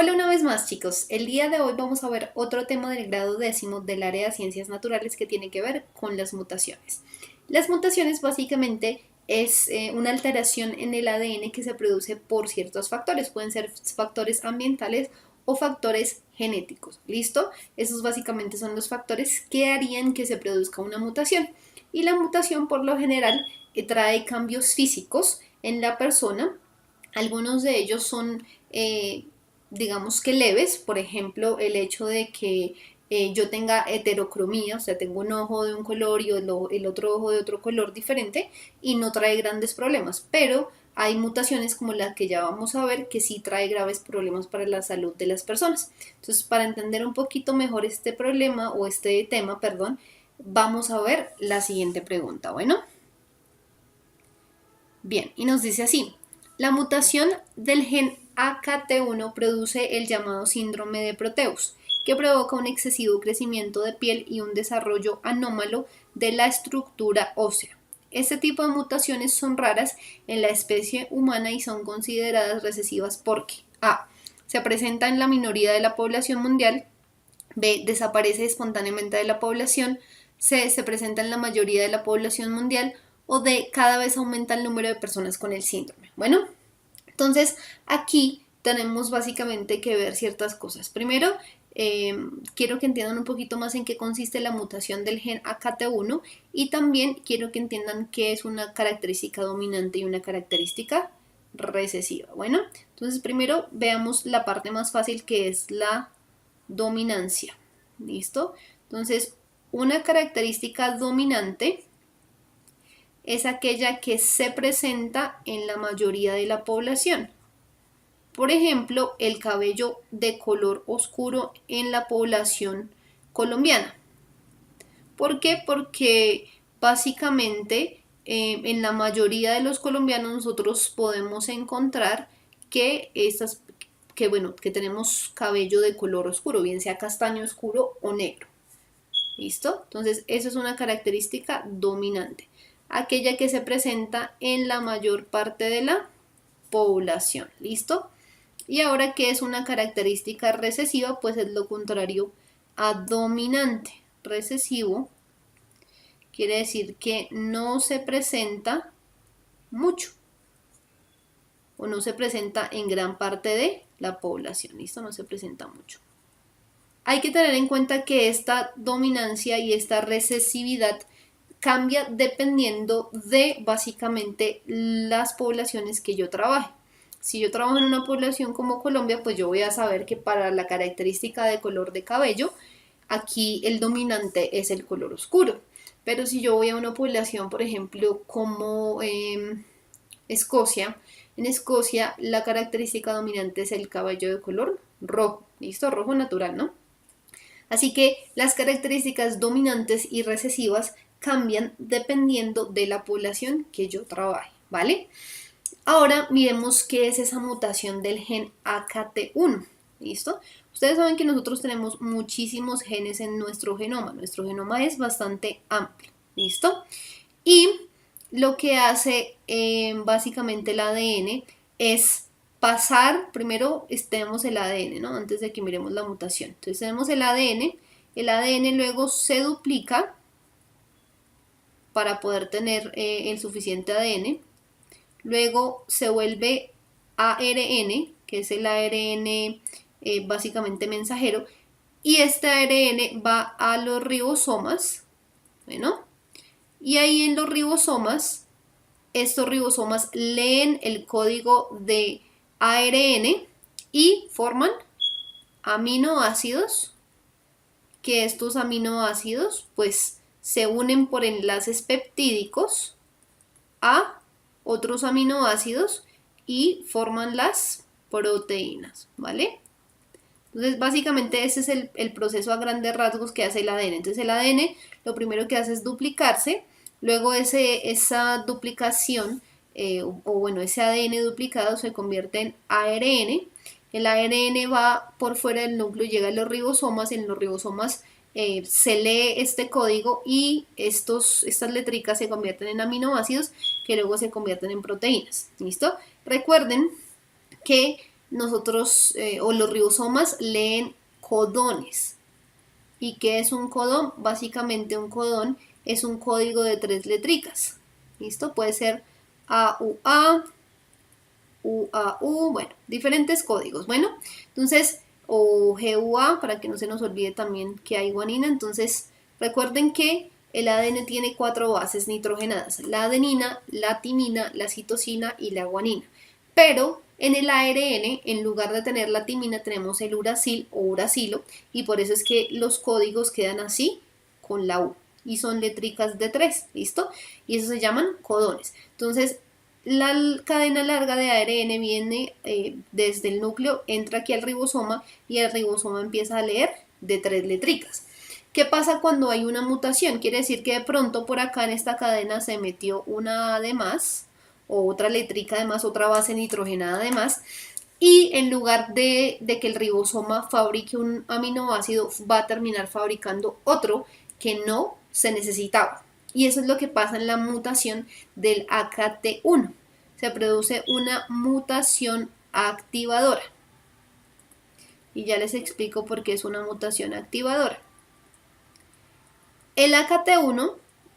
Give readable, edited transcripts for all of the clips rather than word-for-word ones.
Hola una vez más chicos, el día de hoy vamos a ver otro tema del grado 10º del área de ciencias naturales que tiene que ver con las mutaciones. Las mutaciones básicamente es una alteración en el ADN que se produce por ciertos factores, pueden ser factores ambientales o factores genéticos, ¿listo? Esos básicamente son los factores que harían que se produzca una mutación y la mutación por lo general trae cambios físicos en la persona. Algunos de ellos son digamos que leves, por ejemplo, el hecho de que yo tenga heterocromía, o sea, tengo un ojo de un color y el otro ojo de otro color diferente y no trae grandes problemas, pero hay mutaciones como las que ya vamos a ver que sí trae graves problemas para la salud de las personas. Entonces, para entender un poquito mejor este problema o este tema, perdón, vamos a ver la siguiente pregunta. Bueno, bien, y nos dice así, la mutación del gen AKT1 produce el llamado síndrome de Proteus, que provoca un excesivo crecimiento de piel y un desarrollo anómalo de la estructura ósea. Este tipo de mutaciones son raras en la especie humana y son consideradas recesivas porque A. Se presenta en la minoría de la población mundial, B. Desaparece espontáneamente de la población, C. Se presenta en la mayoría de la población mundial o D. Cada vez aumenta el número de personas con el síndrome. Bueno, entonces aquí tenemos básicamente que ver ciertas cosas. Primero, quiero que entiendan un poquito más en qué consiste la mutación del gen AKT1 y también quiero que entiendan qué es una característica dominante y una característica recesiva. Bueno, entonces primero veamos la parte más fácil que es la dominancia. ¿Listo? Entonces, una característica dominante es aquella que se presenta en la mayoría de la población. Por ejemplo, el cabello de color oscuro en la población colombiana. ¿Por qué? Porque básicamente en la mayoría de los colombianos nosotros podemos encontrar que que tenemos cabello de color oscuro, bien sea castaño oscuro o negro. ¿Listo? Entonces, eso es una característica dominante, aquella que se presenta en la mayor parte de la población. ¿Listo? Y ahora, ¿qué es una característica recesiva? Pues es lo contrario a dominante. Recesivo quiere decir que no se presenta mucho o no se presenta en gran parte de la población. ¿Listo? No se presenta mucho. Hay que tener en cuenta que esta dominancia y esta recesividad cambia dependiendo de básicamente las poblaciones que yo trabaje. Si yo trabajo en una población como Colombia, pues yo voy a saber que para la característica de color de cabello, aquí el dominante es el color oscuro. Pero si yo voy a una población, por ejemplo, como Escocia, en Escocia la característica dominante es el cabello de color rojo. ¿Listo? Rojo natural, ¿no? Así que las características dominantes y recesivas cambian dependiendo de la población que yo trabaje, ¿vale? Ahora miremos qué es esa mutación del gen AKT1, ¿listo? Ustedes saben que nosotros tenemos muchísimos genes en nuestro genoma es bastante amplio, ¿listo? Y lo que hace básicamente el ADN es pasar, primero tenemos el ADN, ¿no? Antes de que miremos la mutación. Entonces tenemos el ADN luego se duplica para poder tener el suficiente ADN, luego se vuelve ARN, que es el ARN básicamente mensajero, y este ARN va a los ribosomas, bueno, y ahí en los ribosomas, estos ribosomas leen el código de ARN y forman aminoácidos, que estos aminoácidos pues se unen por enlaces peptídicos a otros aminoácidos y forman las proteínas, ¿vale? Entonces, básicamente ese es el proceso a grandes rasgos que hace el ADN. Entonces, el ADN lo primero que hace es duplicarse, luego esa duplicación, ese ADN duplicado se convierte en ARN. El ARN va por fuera del núcleo, llega a los ribosomas, en los ribosomas se lee este código y estas letricas se convierten en aminoácidos que luego se convierten en proteínas. ¿Listo? Recuerden que nosotros o los ribosomas leen codones. ¿Y qué es un codón? Básicamente un codón es un código de 3 letricas. ¿Listo? Puede ser AUA, UAU, bueno, diferentes códigos. Bueno, entonces, o GUA, para que no se nos olvide también que hay guanina. Entonces, recuerden que el ADN tiene 4 bases nitrogenadas: la adenina, la timina, la citosina y la guanina. Pero en el ARN, en lugar de tener la timina, tenemos el uracil o uracilo, y por eso es que los códigos quedan así con la U. Y son letricas de 3, ¿listo? Y eso se llaman codones. Entonces, la cadena larga de ARN viene desde el núcleo, entra aquí al ribosoma y el ribosoma empieza a leer de 3 letricas. ¿Qué pasa cuando hay una mutación? Quiere decir que de pronto por acá en esta cadena se metió una A de más, o otra letrica de más, otra base nitrogenada de más, y en lugar de que el ribosoma fabrique un aminoácido, va a terminar fabricando otro que no se necesitaba. Y eso es lo que pasa en la mutación del AKT1. Se produce una mutación activadora. Y ya les explico por qué es una mutación activadora. El AKT1,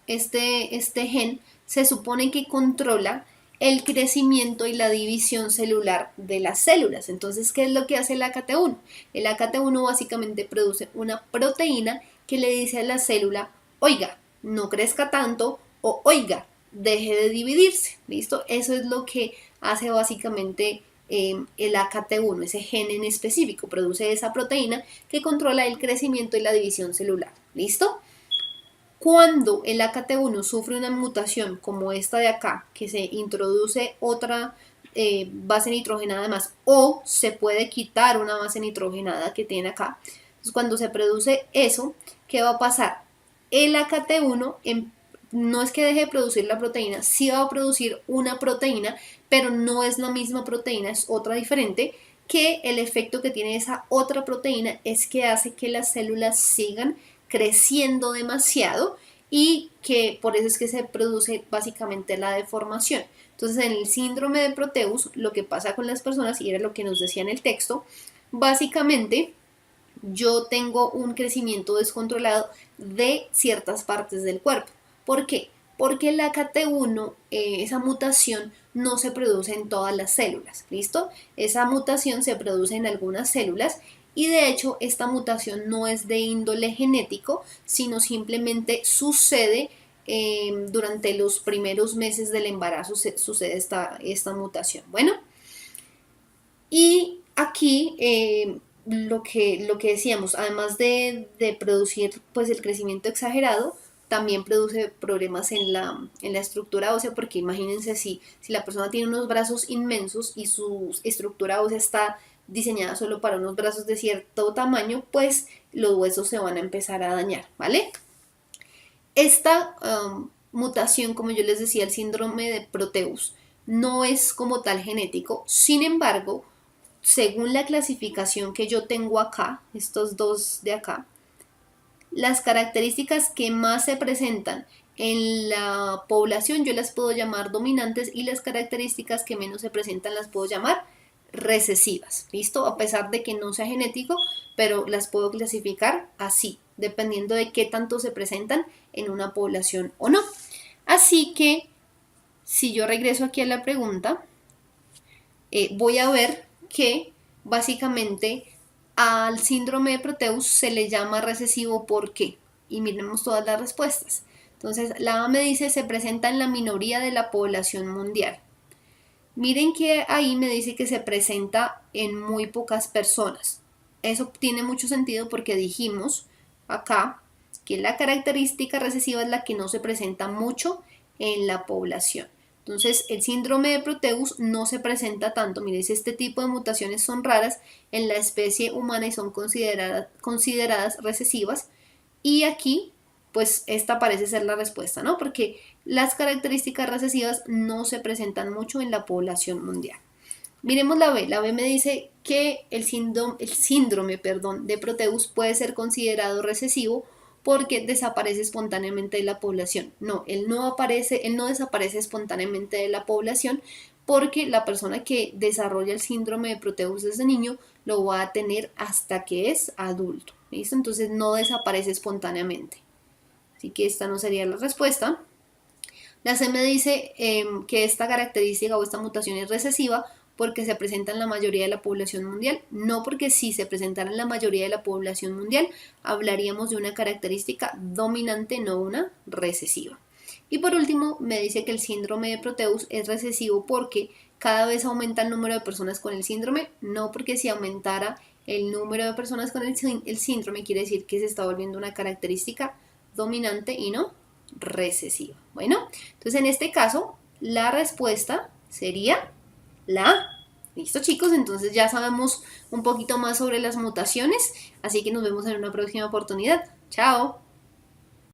este gen, se supone que controla el crecimiento y la división celular de las células. Entonces, ¿qué es lo que hace el AKT1? El AKT1 básicamente produce una proteína que le dice a la célula: oiga, no crezca tanto, o oiga, deje de dividirse. ¿Listo? Eso es lo que hace básicamente el AKT1, ese gen en específico. Produce esa proteína que controla el crecimiento y la división celular. ¿Listo? Cuando el AKT1 sufre una mutación como esta de acá, que se introduce otra base nitrogenada más, o se puede quitar una base nitrogenada que tiene acá, entonces cuando se produce eso, ¿qué va a pasar? El AKT1 no es que deje de producir la proteína, sí va a producir una proteína, pero no es la misma proteína, es otra diferente, que el efecto que tiene esa otra proteína es que hace que las células sigan creciendo demasiado, y que por eso es que se produce básicamente la deformación. Entonces, en el síndrome de Proteus, lo que pasa con las personas, y era lo que nos decía en el texto, básicamente yo tengo un crecimiento descontrolado de ciertas partes del cuerpo. ¿Por qué? Porque el AKT1, esa mutación, no se produce en todas las células, ¿listo? Esa mutación se produce en algunas células, y de hecho esta mutación no es de índole genético, sino simplemente sucede durante los primeros meses del embarazo, sucede esta mutación. Bueno, y aquí lo que decíamos, además de producir pues el crecimiento exagerado, también produce problemas en la estructura ósea, porque imagínense si la persona tiene unos brazos inmensos y su estructura ósea está diseñada solo para unos brazos de cierto tamaño, pues los huesos se van a empezar a dañar, ¿vale? Esta mutación, como yo les decía, el síndrome de Proteus, no es como tal genético. Sin embargo, según la clasificación que yo tengo acá, estos dos de acá, las características que más se presentan en la población yo las puedo llamar dominantes, y las características que menos se presentan las puedo llamar recesivas. ¿Listo? A pesar de que no sea genético, pero las puedo clasificar así, dependiendo de qué tanto se presentan en una población o no. Así que, si yo regreso aquí a la pregunta, voy a ver que básicamente al síndrome de Proteus se le llama recesivo. ¿Por qué? Y miremos todas las respuestas. Entonces, la A me dice: se presenta en la minoría de la población mundial. Miren que ahí me dice que se presenta en muy pocas personas. Eso tiene mucho sentido porque dijimos acá que la característica recesiva es la que no se presenta mucho en la población. Entonces, el síndrome de Proteus no se presenta tanto. Miren, este tipo de mutaciones son raras en la especie humana y son consideradas recesivas. Y aquí, pues esta parece ser la respuesta, ¿no? Porque las características recesivas no se presentan mucho en la población mundial. Miremos la B. La B me dice que el síndrome de Proteus puede ser considerado recesivo porque desaparece espontáneamente de la población. No, él no desaparece espontáneamente de la población, porque la persona que desarrolla el síndrome de Proteus desde niño lo va a tener hasta que es adulto. ¿Listo? Entonces no desaparece espontáneamente. Así que esta no sería la respuesta. La C me dice que esta característica o esta mutación es recesiva porque se presenta en la mayoría de la población mundial, no porque si se presentara en la mayoría de la población mundial hablaríamos de una característica dominante, no una recesiva. Y por último me dice que el síndrome de Proteus es recesivo porque cada vez aumenta el número de personas con el síndrome, no porque si aumentara el número de personas con el síndrome quiere decir que se está volviendo una característica dominante y no recesiva. Bueno, entonces en este caso la respuesta sería la A. Listo, chicos, entonces ya sabemos un poquito más sobre las mutaciones, así que nos vemos en una próxima oportunidad. Chao.